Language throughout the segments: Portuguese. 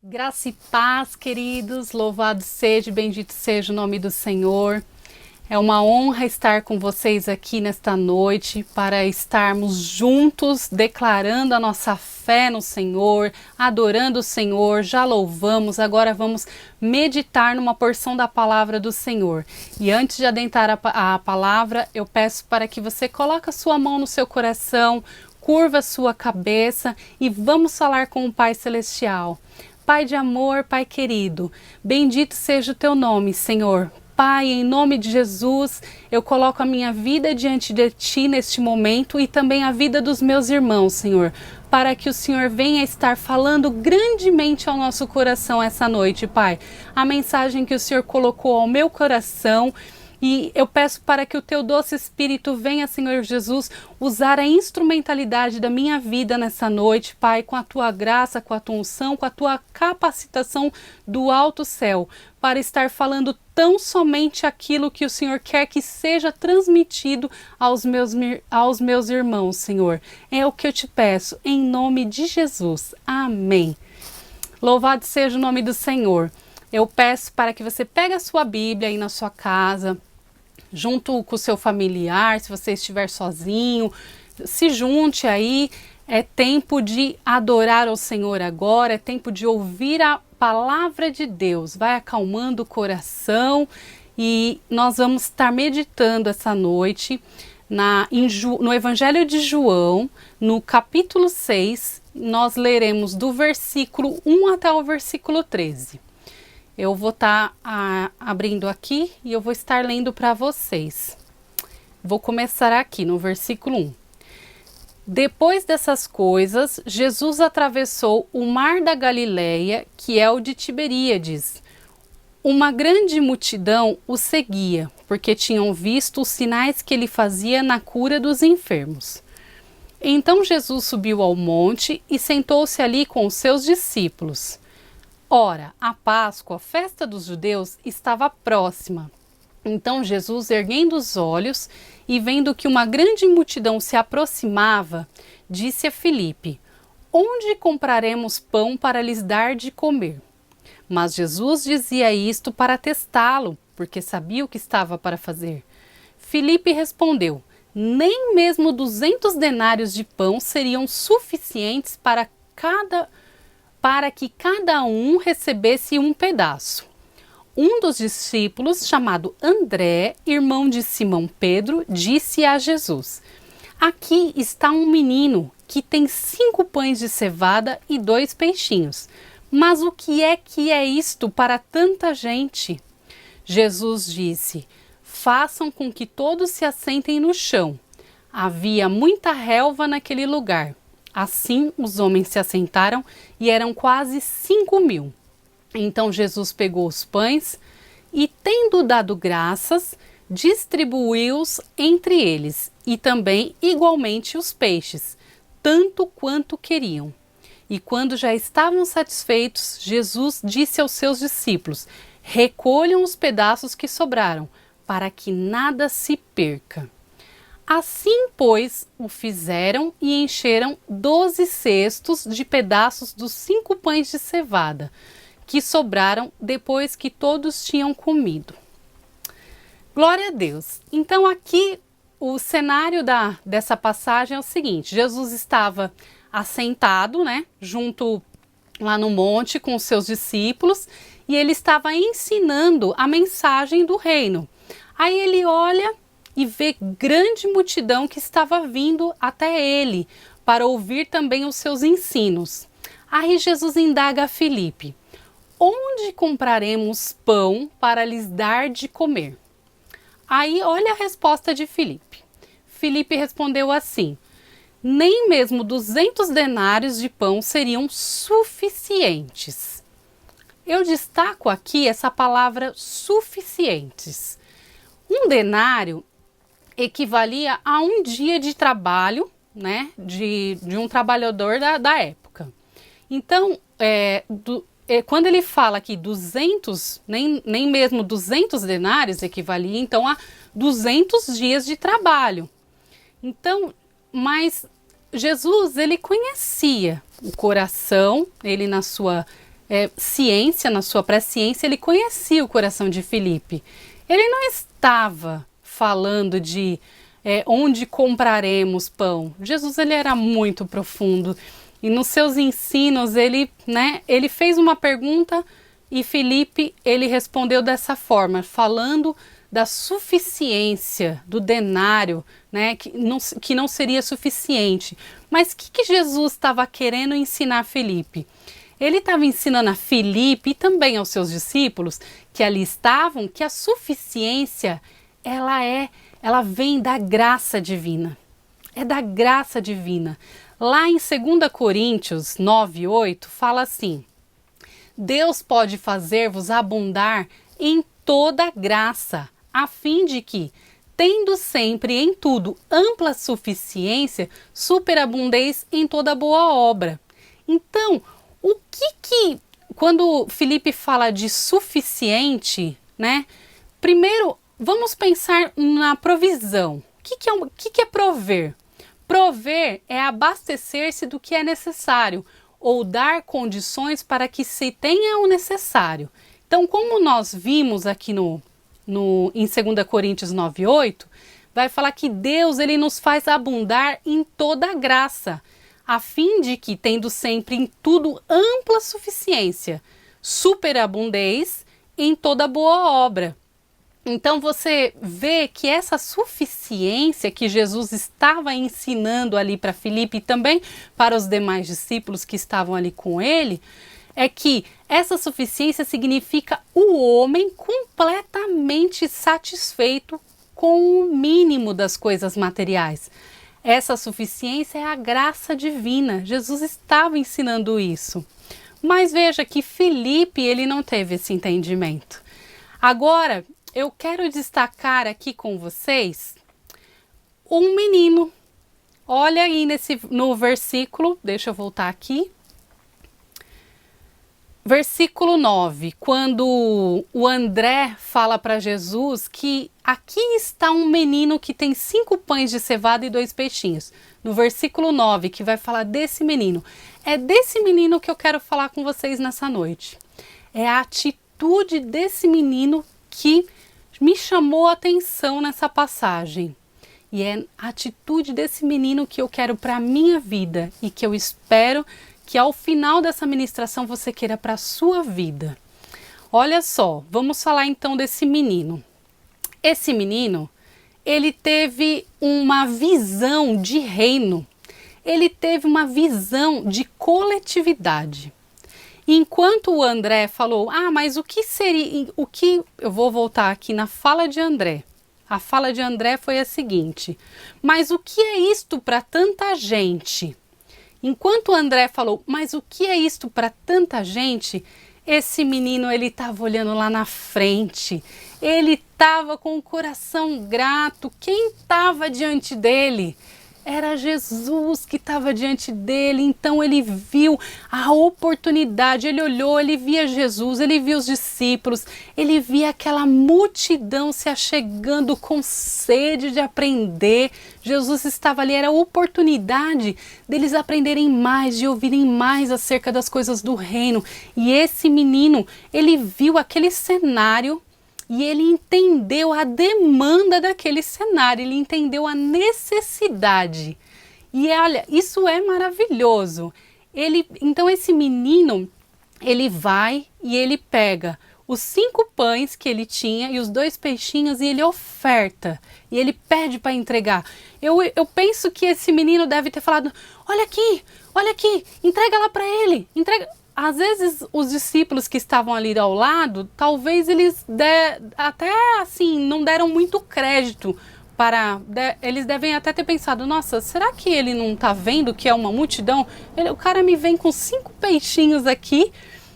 Graça e paz, queridos, louvado seja e bendito seja o nome do Senhor. É uma honra estar com vocês aqui nesta noite para estarmos juntos declarando a nossa fé no Senhor, adorando o Senhor, já louvamos, agora vamos meditar numa porção da palavra do Senhor. E antes de adentrar a palavra, eu peço para que você coloque a sua mão no seu coração, curva a sua cabeça e vamos falar com o Pai Celestial. Pai de amor, Pai querido, bendito seja o teu nome, Senhor. Pai, em nome de Jesus, eu coloco a minha vida diante de Ti neste momento e também a vida dos meus irmãos, Senhor, para que o Senhor venha estar falando grandemente ao nosso coração essa noite, Pai. A mensagem que o Senhor colocou ao meu coração. E eu peço para que o Teu doce Espírito venha, Senhor Jesus, usar a instrumentalidade da minha vida nessa noite, Pai, com a Tua graça, com a Tua unção, com a Tua capacitação do alto céu, para estar falando tão somente aquilo que o Senhor quer que seja transmitido aos meus irmãos, Senhor. É o que eu te peço, em nome de Jesus. Amém. Louvado seja o nome do Senhor. Eu peço para que você pegue a sua Bíblia aí na sua casa, junto com o seu familiar, se você estiver sozinho, se junte aí. É tempo de adorar ao Senhor agora, é tempo de ouvir a palavra de Deus. Vai acalmando o coração e nós vamos estar meditando essa noite no Evangelho de João, no capítulo 6, nós leremos do versículo 1 até o versículo 13. Eu vou estar abrindo aqui e eu vou estar lendo para vocês. Vou começar aqui no versículo 1. Depois dessas coisas, Jesus atravessou o mar da Galileia, que é o de Tiberíades. Uma grande multidão o seguia, porque tinham visto os sinais que ele fazia na cura dos enfermos. Então Jesus subiu ao monte e sentou-se ali com os seus discípulos. Ora, a Páscoa, a festa dos judeus, estava próxima. Então Jesus, erguendo os olhos e vendo que uma grande multidão se aproximava, disse a Filipe: Onde compraremos pão para lhes dar de comer? Mas Jesus dizia isto para testá-lo, porque sabia o que estava para fazer. Filipe respondeu: Nem mesmo 200 denários de pão seriam suficientes para que cada um recebesse um pedaço. Um dos discípulos, chamado André, irmão de Simão Pedro, disse a Jesus: Aqui está um menino que tem 5 pães de cevada e 2 peixinhos. Mas o que é isto para tanta gente? Jesus disse: Façam com que todos se assentem no chão. Havia muita relva naquele lugar. Assim os homens se assentaram e eram quase 5.000. Então Jesus pegou os pães e, tendo dado graças, distribuiu-os entre eles e também igualmente os peixes, tanto quanto queriam. E quando já estavam satisfeitos, Jesus disse aos seus discípulos: Recolham os pedaços que sobraram, para que nada se perca. Assim, pois, o fizeram e encheram 12 cestos de pedaços dos 5 pães de cevada, que sobraram depois que todos tinham comido. Glória a Deus! Então aqui o cenário dessa passagem é o seguinte: Jesus estava assentado, junto lá no monte com os seus discípulos, e ele estava ensinando a mensagem do reino. Aí ele olha e vê grande multidão que estava vindo até ele para ouvir também os seus ensinos. Aí Jesus indaga a Filipe: Onde compraremos pão para lhes dar de comer? Aí olha a resposta de Filipe. Filipe respondeu assim: Nem mesmo 200 denários de pão seriam suficientes. Eu destaco aqui essa palavra suficientes. Um denário equivalia a um dia de trabalho, de um trabalhador da época. Então, quando ele fala aqui 200, nem mesmo 200 denários equivalia então a 200 dias de trabalho. Então, mas Jesus, ele conhecia o coração, ele na sua ciência, na sua presciência, ele conhecia o coração de Filipe. Ele não estava falando de onde compraremos pão. Jesus, ele era muito profundo e nos seus ensinos ele fez uma pergunta e Filipe, ele respondeu dessa forma, falando da suficiência do denário, que não seria suficiente. Mas o que Jesus estava querendo ensinar a Filipe? Ele estava ensinando a Filipe e também aos seus discípulos que ali estavam, que a suficiência, ela vem da graça divina. É da graça divina. Lá em 2 Coríntios 9:8 fala assim: Deus pode fazer-vos abundar em toda graça, a fim de que, tendo sempre em tudo ampla suficiência, superabundeis em toda boa obra. Então, quando Filipe fala de suficiente, primeiro vamos pensar na provisão. O que é prover? Prover é abastecer-se do que é necessário ou dar condições para que se tenha o necessário. Então, como nós vimos aqui em 2 Coríntios 9:8, vai falar que Deus ele nos faz abundar em toda graça, a fim de que, tendo sempre em tudo ampla suficiência, superabundeis em toda boa obra. Então você vê que essa suficiência que Jesus estava ensinando ali para Filipe e também para os demais discípulos que estavam ali com ele, é que essa suficiência significa o homem completamente satisfeito com o mínimo das coisas materiais. Essa suficiência é a graça divina. Jesus estava ensinando isso. Mas veja que Filipe, ele não teve esse entendimento. Agora, eu quero destacar aqui com vocês um menino. Olha aí no versículo, deixa eu voltar aqui. Versículo 9, quando o André fala para Jesus que aqui está um menino que tem 5 pães de cevada e 2 peixinhos. No versículo 9, que vai falar desse menino. É desse menino que eu quero falar com vocês nessa noite. É a atitude desse menino que me chamou a atenção nessa passagem. E é a atitude desse menino que eu quero para a minha vida e que eu espero que ao final dessa ministração você queira para a sua vida. Olha só, vamos falar então desse menino. Esse menino, ele teve uma visão de reino, ele teve uma visão de coletividade. Enquanto o André falou, mas o que seria, eu vou voltar aqui na fala de André. A fala de André foi a seguinte: mas o que é isto para tanta gente? Enquanto o André falou, mas o que é isto para tanta gente? Esse menino, ele estava olhando lá na frente. Ele estava com o coração grato. Quem estava diante dele? Era Jesus que estava diante dele, então ele viu a oportunidade, ele olhou, ele via Jesus, ele via os discípulos, ele via aquela multidão se achegando com sede de aprender. Jesus estava ali, era a oportunidade deles aprenderem mais, de ouvirem mais acerca das coisas do reino. E esse menino, ele viu aquele cenário, e ele entendeu a demanda daquele cenário, ele entendeu a necessidade. E olha, isso é maravilhoso. Então esse menino, ele vai e ele pega os 5 pães que ele tinha e os 2 peixinhos e ele oferta. E ele pede para entregar. Eu penso que esse menino deve ter falado, olha aqui, entrega lá para ele, entrega. Às vezes os discípulos que estavam ali ao lado, talvez eles até assim não deram muito crédito eles devem até ter pensado, nossa, será que ele não está vendo que é uma multidão? O cara me vem com 5 peixinhos aqui,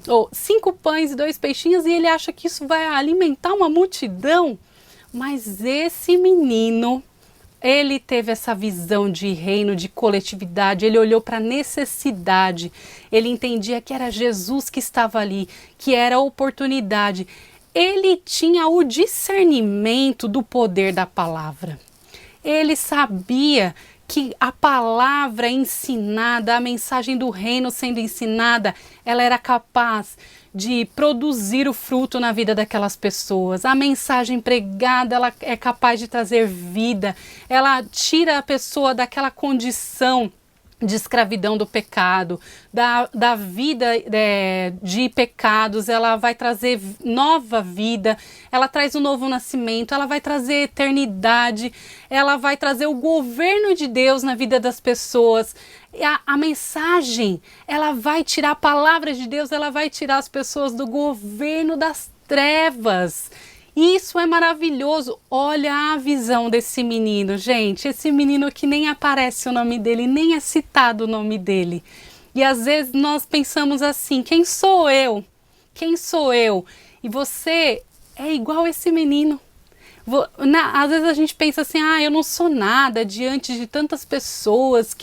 ou 5 pães e 2 peixinhos, e ele acha que isso vai alimentar uma multidão? Mas esse menino, ele teve essa visão de reino, de coletividade, ele olhou para a necessidade, ele entendia que era Jesus que estava ali, que era a oportunidade. Ele tinha o discernimento do poder da palavra. Ele sabia que a palavra ensinada, a mensagem do reino sendo ensinada, ela era capaz de produzir o fruto na vida daquelas pessoas. A mensagem pregada, ela é capaz de trazer vida, ela tira a pessoa daquela condição de escravidão do pecado, da vida de pecados, ela vai trazer nova vida, ela traz um novo nascimento, ela vai trazer eternidade, ela vai trazer o governo de Deus na vida das pessoas. A mensagem, ela vai tirar a palavra de Deus, ela vai tirar as pessoas do governo das trevas. Isso é maravilhoso. Olha a visão desse menino, gente. Esse menino que nem aparece o nome dele, nem é citado o nome dele. E às vezes nós pensamos assim, quem sou eu? Quem sou eu? E você é igual esse menino. Às vezes a gente pensa assim, eu não sou nada diante de tantas pessoas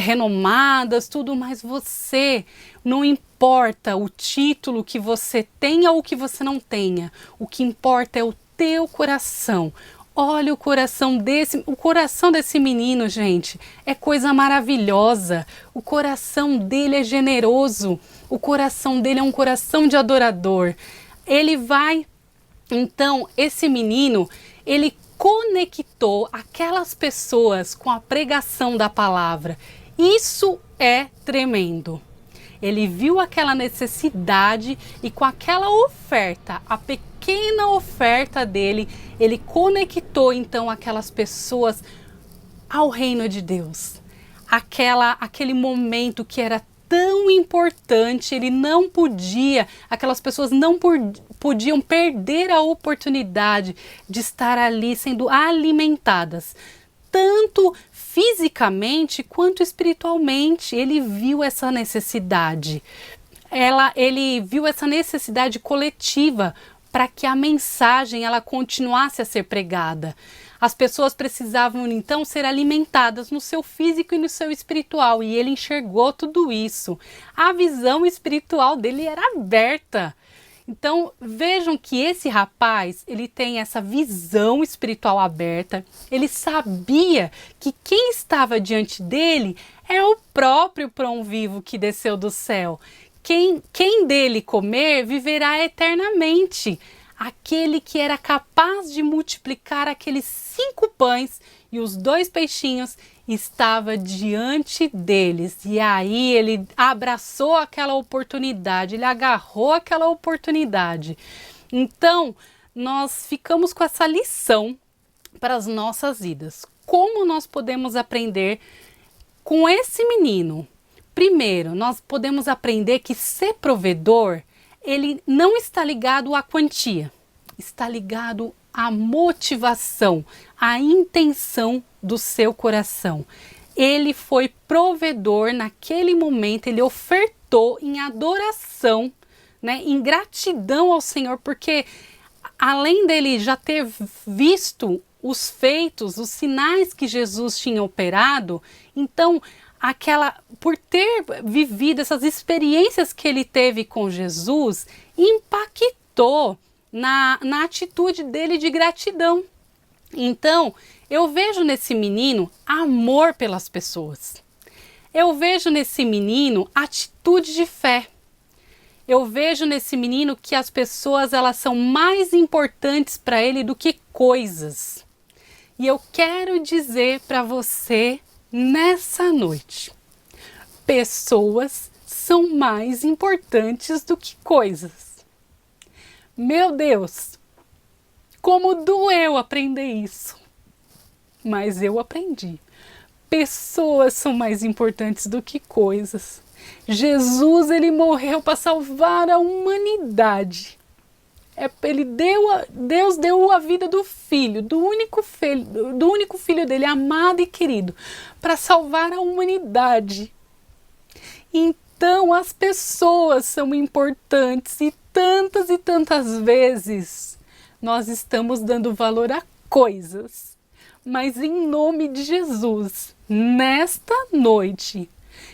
renomadas, tudo, mas você, não importa o título que você tenha ou que você não tenha, o que importa é o teu coração. Olha o coração desse menino, gente, é coisa maravilhosa. O coração dele é generoso, o coração dele é um coração de adorador. Então, esse menino, ele conectou aquelas pessoas com a pregação da palavra. Isso é tremendo. Ele viu aquela necessidade e com aquela oferta, a pequena oferta dele, ele conectou então aquelas pessoas ao reino de Deus. Aquele momento que era tão importante, aquelas pessoas não podiam perder a oportunidade de estar ali sendo alimentadas, tanto fisicamente quanto espiritualmente. Ele viu essa necessidade, ele viu essa necessidade coletiva para que a mensagem ela continuasse a ser pregada. As pessoas precisavam então ser alimentadas no seu físico e no seu espiritual, e ele enxergou tudo isso. A visão espiritual dele era aberta. Então vejam que esse rapaz, ele tem essa visão espiritual aberta, ele sabia que quem estava diante dele é o próprio pão vivo que desceu do céu. Quem dele comer viverá eternamente. Aquele que era capaz de multiplicar aqueles 5 pães e os 2 peixinhos estava diante deles. E aí ele abraçou aquela oportunidade, ele agarrou aquela oportunidade. Então, nós ficamos com essa lição para as nossas vidas. Como nós podemos aprender com esse menino? Primeiro, nós podemos aprender que ser provedor, ele não está ligado à quantia, está ligado à motivação, à intenção do seu coração. Ele foi provedor naquele momento, ele ofertou em adoração, em gratidão ao Senhor, porque além dele já ter visto os feitos, os sinais que Jesus tinha operado, então por ter vivido essas experiências que ele teve com Jesus, impactou na atitude dele de gratidão. Então, eu vejo nesse menino amor pelas pessoas. Eu vejo nesse menino atitude de fé. Eu vejo nesse menino que as pessoas elas são mais importantes para ele do que coisas. E eu quero dizer para você nessa noite, pessoas são mais importantes do que coisas. Meu Deus, como doeu aprender isso, mas eu aprendi. Pessoas são mais importantes do que coisas. Jesus, ele morreu para salvar a humanidade. Deus deu a vida do filho, do único filho dele, amado e querido, para salvar a humanidade. Então as pessoas são importantes e tantas vezes nós estamos dando valor a coisas. Mas em nome de Jesus, nesta noite,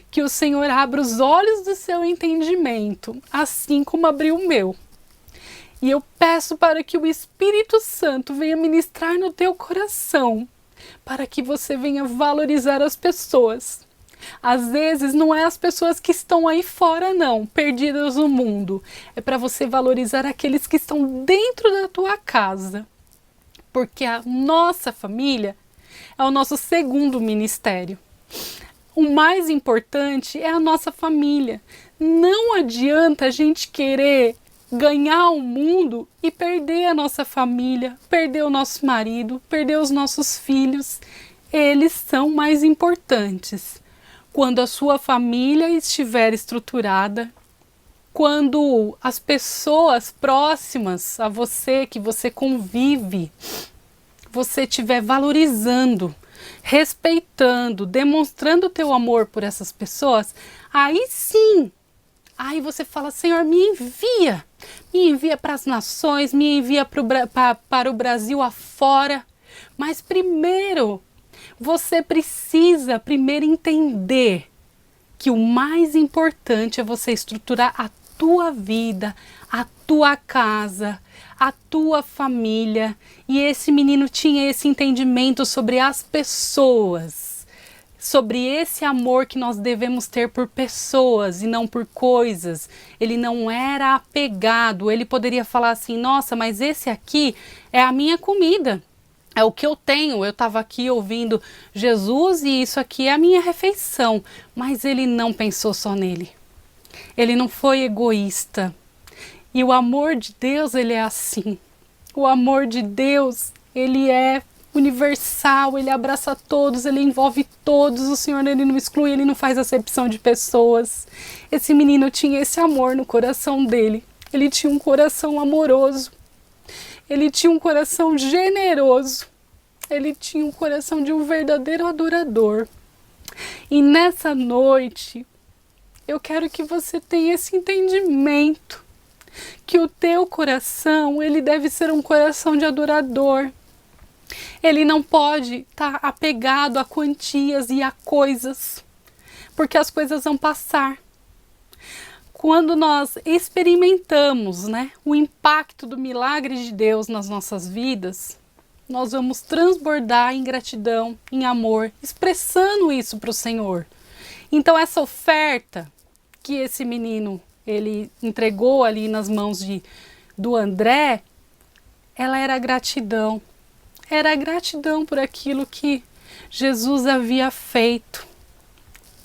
que o Senhor abra os olhos do seu entendimento, assim como abriu o meu. E eu peço para que o Espírito Santo venha ministrar no teu coração para que você venha valorizar as pessoas. Às vezes não é as pessoas que estão aí fora não, perdidas no mundo. É para você valorizar aqueles que estão dentro da tua casa. Porque a nossa família é o nosso segundo ministério. O mais importante é a nossa família. Não adianta a gente querer ganhar o mundo e perder a nossa família, perder o nosso marido, perder os nossos filhos. Eles são mais importantes. Quando a sua família estiver estruturada, quando as pessoas próximas a você, que você convive, você estiver valorizando, respeitando, demonstrando o teu amor por essas pessoas, aí sim, aí você fala, Senhor, me envia para as nações, me envia para o Brasil afora, mas primeiro, você precisa primeiro entender que o mais importante é você estruturar a tua vida, a tua casa, a tua família. E esse menino tinha esse entendimento sobre as pessoas, sobre esse amor que nós devemos ter por pessoas e não por coisas. Ele não era apegado, ele poderia falar assim, nossa, mas esse aqui é a minha comida. É o que eu tenho, eu estava aqui ouvindo Jesus e isso aqui é a minha refeição. Mas ele não pensou só nele. Ele não foi egoísta. E o amor de Deus, ele é assim. O amor de Deus, ele é universal, ele abraça todos, ele envolve todos. O Senhor, ele não exclui, ele não faz acepção de pessoas. Esse menino tinha esse amor no coração dele. Ele tinha um coração amoroso. Ele tinha um coração generoso. Ele tinha um coração de um verdadeiro adorador. E nessa noite, eu quero que você tenha esse entendimento. Que o teu coração, ele deve ser um coração de adorador. Ele não pode estar apegado a quantias e a coisas. Porque as coisas vão passar. Quando nós experimentamos, o impacto do milagre de Deus nas nossas vidas, nós vamos transbordar em gratidão, em amor, expressando isso para o Senhor. Então essa oferta que esse menino ele entregou ali nas mãos do André, ela era gratidão. Era gratidão por aquilo que Jesus havia feito.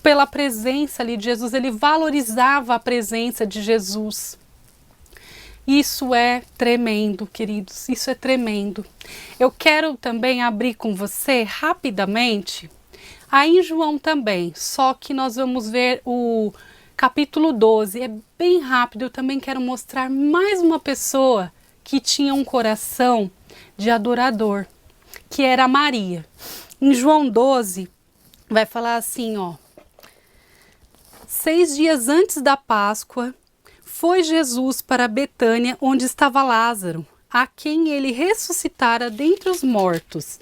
Pela presença ali de Jesus, ele valorizava a presença de Jesus. Isso é tremendo, queridos, isso é tremendo. Eu quero também abrir com você rapidamente, aí em João também, só que nós vamos ver o capítulo 12, é bem rápido. Eu também quero mostrar mais uma pessoa que tinha um coração de adorador, que era Maria. Em João 12, vai falar assim, 6 dias antes da Páscoa, foi Jesus para Betânia, onde estava Lázaro, a quem ele ressuscitara dentre os mortos.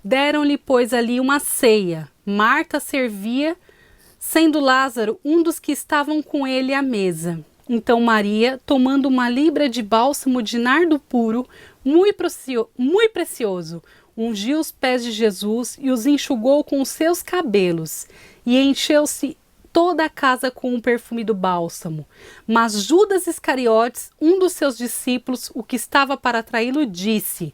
Deram-lhe, pois, ali uma ceia. Marta servia, sendo Lázaro um dos que estavam com ele à mesa. Então Maria, tomando uma libra de bálsamo de nardo puro, muito precioso, ungiu os pés de Jesus e os enxugou com os seus cabelos, e encheu-se toda a casa com o perfume do bálsamo. Mas Judas Iscariotes, um dos seus discípulos, o que estava para traí-lo, disse: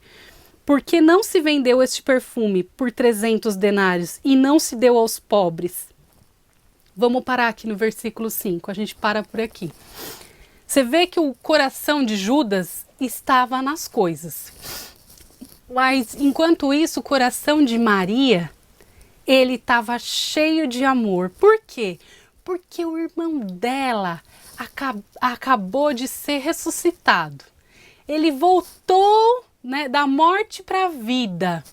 por que não se vendeu este perfume por 300 denários e não se deu aos pobres? Vamos parar aqui no versículo 5, a gente para por aqui. Você vê que o coração de Judas estava nas coisas. Mas enquanto isso, o coração de Maria, ele estava cheio de amor. Por quê? Porque o irmão dela acabou de ser ressuscitado. Ele voltou, da morte para a vida.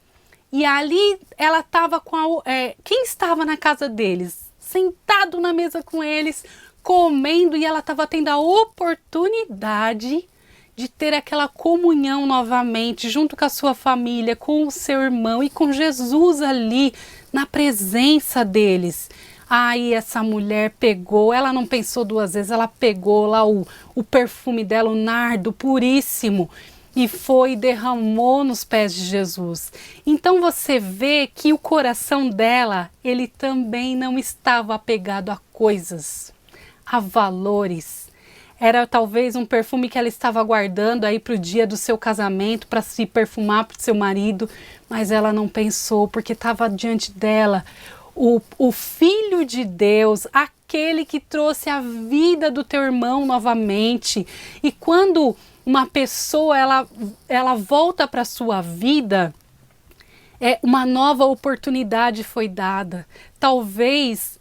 E ali ela estava com quem estava na casa deles? Sentado na mesa com eles, comendo, e ela estava tendo a oportunidade de ter aquela comunhão novamente, junto com a sua família, com o seu irmão e com Jesus ali, na presença deles. Aí essa mulher pegou, ela não pensou duas vezes, ela pegou lá o perfume dela, o nardo puríssimo, e foi e derramou nos pés de Jesus. Então você vê que o coração dela, ele também não estava apegado a coisas, a valores. Era talvez um perfume que ela estava guardando aí para o dia do seu casamento, para se perfumar para o seu marido, mas ela não pensou, porque estava diante dela o Filho de Deus, aquele que trouxe a vida do teu irmão novamente. E quando uma pessoa ela volta para a sua vida, uma nova oportunidade foi dada. Talvez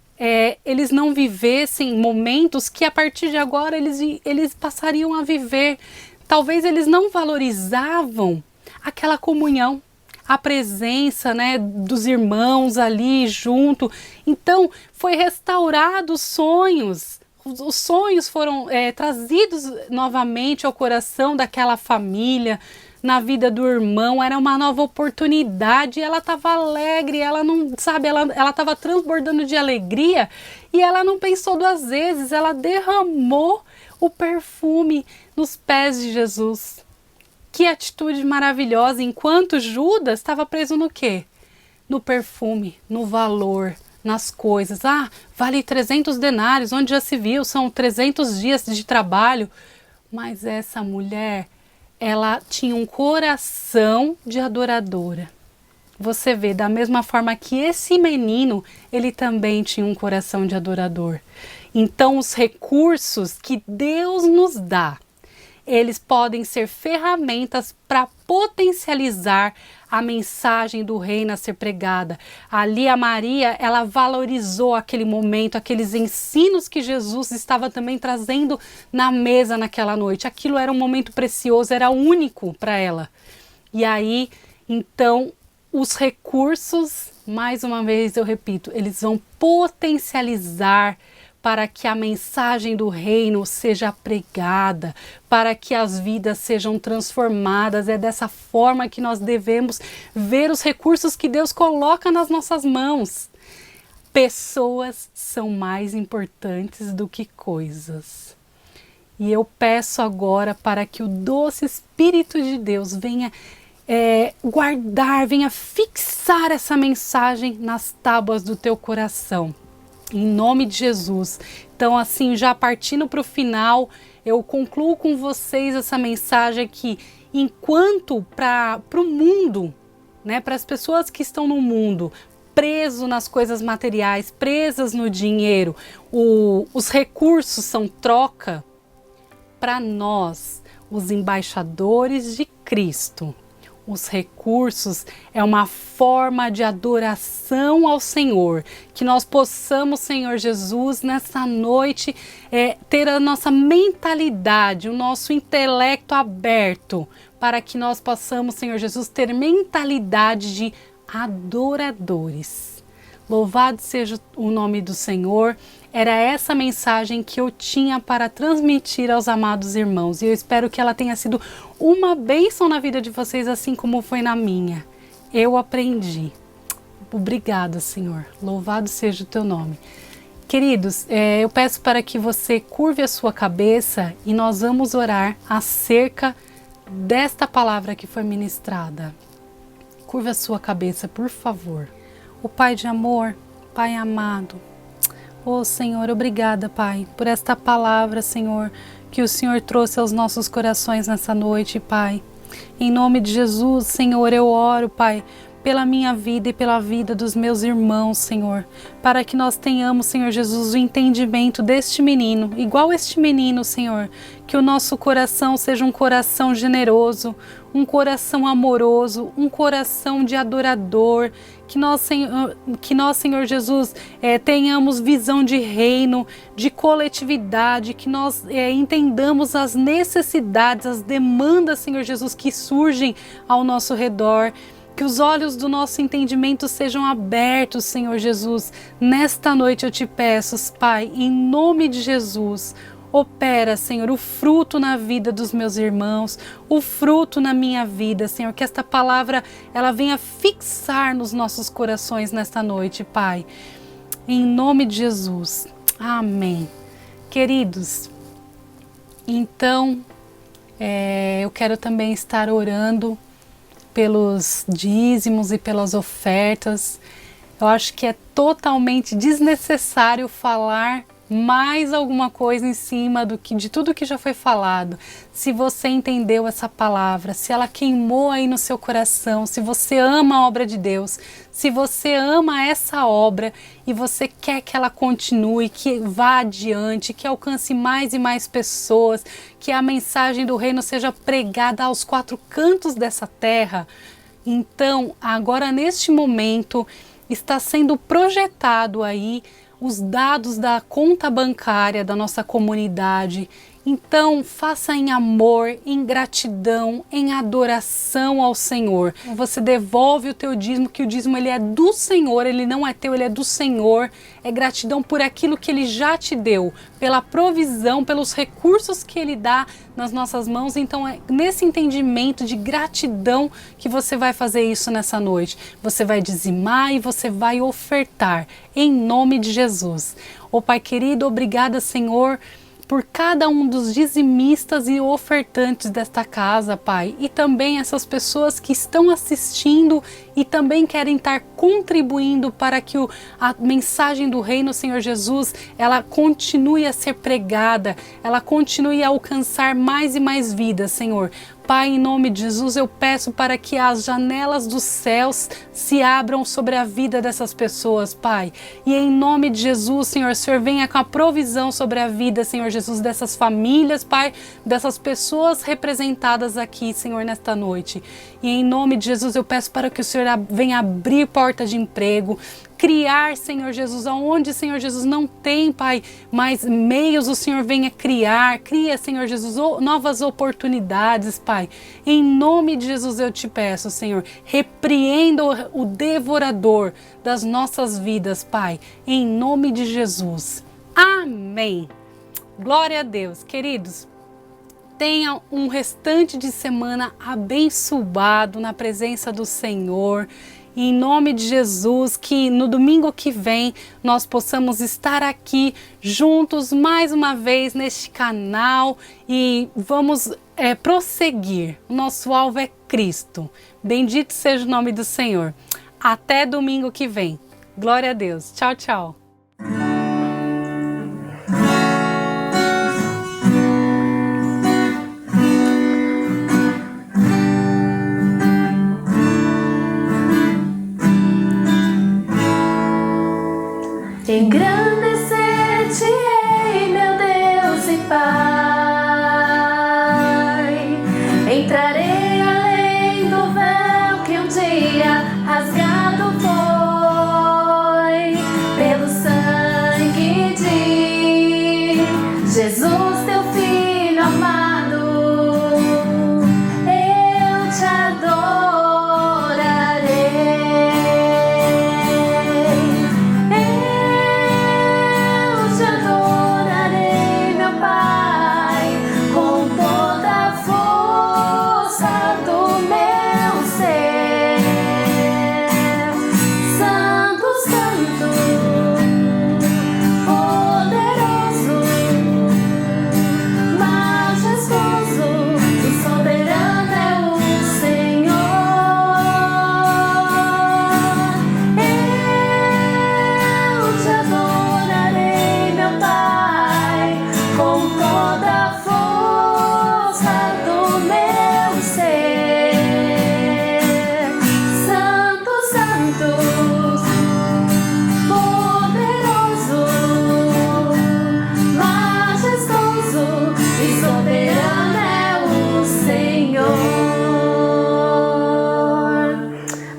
eles não vivessem momentos que a partir de agora eles passariam a viver. Talvez eles não valorizavam aquela comunhão, a presença, né, dos irmãos ali junto. Então foi restaurado os sonhos. Os sonhos foram trazidos novamente ao coração daquela família, na vida do irmão. Era uma nova oportunidade. Ela estava alegre, ela não sabe, ela estava transbordando de alegria e ela não pensou duas vezes. Ela derramou o perfume nos pés de Jesus. Que atitude maravilhosa! Enquanto Judas estava preso no quê? No perfume, no valor, nas coisas. Ah, vale 300 denários, onde já se viu, são 300 dias de trabalho. Mas essa mulher, ela tinha um coração de adoradora. Você vê, da mesma forma que esse menino, ele também tinha um coração de adorador. Então, os recursos que Deus nos dá, eles podem ser ferramentas para potencializar a mensagem do reino a ser pregada. Ali a Maria, ela valorizou aquele momento, aqueles ensinos que Jesus estava também trazendo na mesa naquela noite. Aquilo era um momento precioso, era único para ela. E aí, então, os recursos, mais uma vez eu repito, eles vão potencializar para que a mensagem do reino seja pregada, para que as vidas sejam transformadas. É dessa forma que nós devemos ver os recursos que Deus coloca nas nossas mãos. Pessoas são mais importantes do que coisas. E eu peço agora para que o doce Espírito de Deus venha guardar, venha fixar essa mensagem nas tábuas do teu coração. Em nome de Jesus. Então, assim, já partindo para o final, eu concluo com vocês essa mensagem aqui. Enquanto para o mundo, né, para as pessoas que estão no mundo, preso nas coisas materiais, presas no dinheiro, os recursos são troca, para nós, os embaixadores de Cristo, os recursos é uma forma de adoração ao Senhor. Que nós possamos, Senhor Jesus, nessa noite, ter a nossa mentalidade, o nosso intelecto aberto, para que nós possamos, Senhor Jesus, ter mentalidade de adoradores. Louvado seja o nome do Senhor. Era essa mensagem que eu tinha para transmitir aos amados irmãos. E eu espero que ela tenha sido uma bênção na vida de vocês, assim como foi na minha. Eu aprendi. Obrigada, Senhor. Louvado seja o teu nome. Queridos, eu peço para que você curve a sua cabeça e nós vamos orar acerca desta palavra que foi ministrada. Curva a sua cabeça, por favor. O Pai de amor, Pai amado, Senhor, obrigada, Pai, por esta palavra, Senhor, que o Senhor trouxe aos nossos corações nessa noite, Pai. Em nome de Jesus, Senhor, eu oro, Pai, pela minha vida e pela vida dos meus irmãos, Senhor, para que nós tenhamos, Senhor Jesus, o entendimento deste menino, igual este menino, Senhor, que o nosso coração seja um coração generoso, um coração amoroso, um coração de adorador, que nós, Senhor Jesus, tenhamos visão de reino, de coletividade, que nós entendamos as necessidades, as demandas, Senhor Jesus, que surgem ao nosso redor. Que os olhos do nosso entendimento sejam abertos, Senhor Jesus. Nesta noite eu te peço, Pai, em nome de Jesus, opera, Senhor, o fruto na vida dos meus irmãos, o fruto na minha vida, Senhor. Que esta palavra, ela venha fixar nos nossos corações nesta noite, Pai. Em nome de Jesus. Amém. Queridos, então, Eu quero também estar orando pelos dízimos e pelas ofertas. Eu acho que é totalmente desnecessário falar mais alguma coisa em cima de tudo que já foi falado. Se você entendeu essa palavra, se ela queimou aí no seu coração, se você ama a obra de Deus, se você ama essa obra e você quer que ela continue, que vá adiante, que alcance mais e mais pessoas, que a mensagem do reino seja pregada aos 4 cantos dessa terra, então agora neste momento está sendo projetado aí os dados da conta bancária da nossa comunidade. Então, faça em amor, em gratidão, em adoração ao Senhor. Você devolve o teu dízimo, que o dízimo ele é do Senhor, ele não é teu, ele é do Senhor. É gratidão por aquilo que Ele já te deu, pela provisão, pelos recursos que Ele dá nas nossas mãos. Então, é nesse entendimento de gratidão que você vai fazer isso nessa noite. Você vai dizimar e você vai ofertar, em nome de Jesus. Ô Pai querido, obrigada, Senhor, por cada um dos dizimistas e ofertantes desta casa, Pai, e também essas pessoas que estão assistindo e também querem estar contribuindo para que a mensagem do reino, Senhor Jesus, ela continue a ser pregada, ela continue a alcançar mais e mais vidas, Senhor. Pai, em nome de Jesus, eu peço para que as janelas dos céus se abram sobre a vida dessas pessoas, Pai. E em nome de Jesus, Senhor, o Senhor venha com a provisão sobre a vida, Senhor Jesus, dessas famílias, Pai, dessas pessoas representadas aqui, Senhor, nesta noite. E em nome de Jesus, eu peço para que o Senhor venha abrir portas de emprego, criar, Senhor Jesus, aonde, Senhor Jesus, não tem, Pai, mais meios, o Senhor venha criar, cria, Senhor Jesus, novas oportunidades, Pai. Em nome de Jesus eu te peço, Senhor, repreenda o devorador das nossas vidas, Pai, em nome de Jesus. Amém. Glória a Deus, queridos. Tenha um restante de semana abençoado na presença do Senhor. Em nome de Jesus, que no domingo que vem nós possamos estar aqui juntos mais uma vez neste canal e vamos prosseguir. Nosso alvo é Cristo. Bendito seja o nome do Senhor. Até domingo que vem. Glória a Deus. Tchau, tchau. Engrandecer-te-ei, meu Deus e Pai. Entrarei além do véu que um dia rasgado foi pelo sangue de Jesus, teu Filho amado. Eu te adorarei.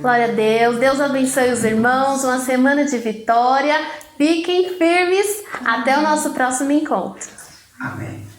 Glória a Deus. Deus abençoe os irmãos. Uma semana de vitória. Fiquem firmes. Até o nosso próximo encontro. Amém.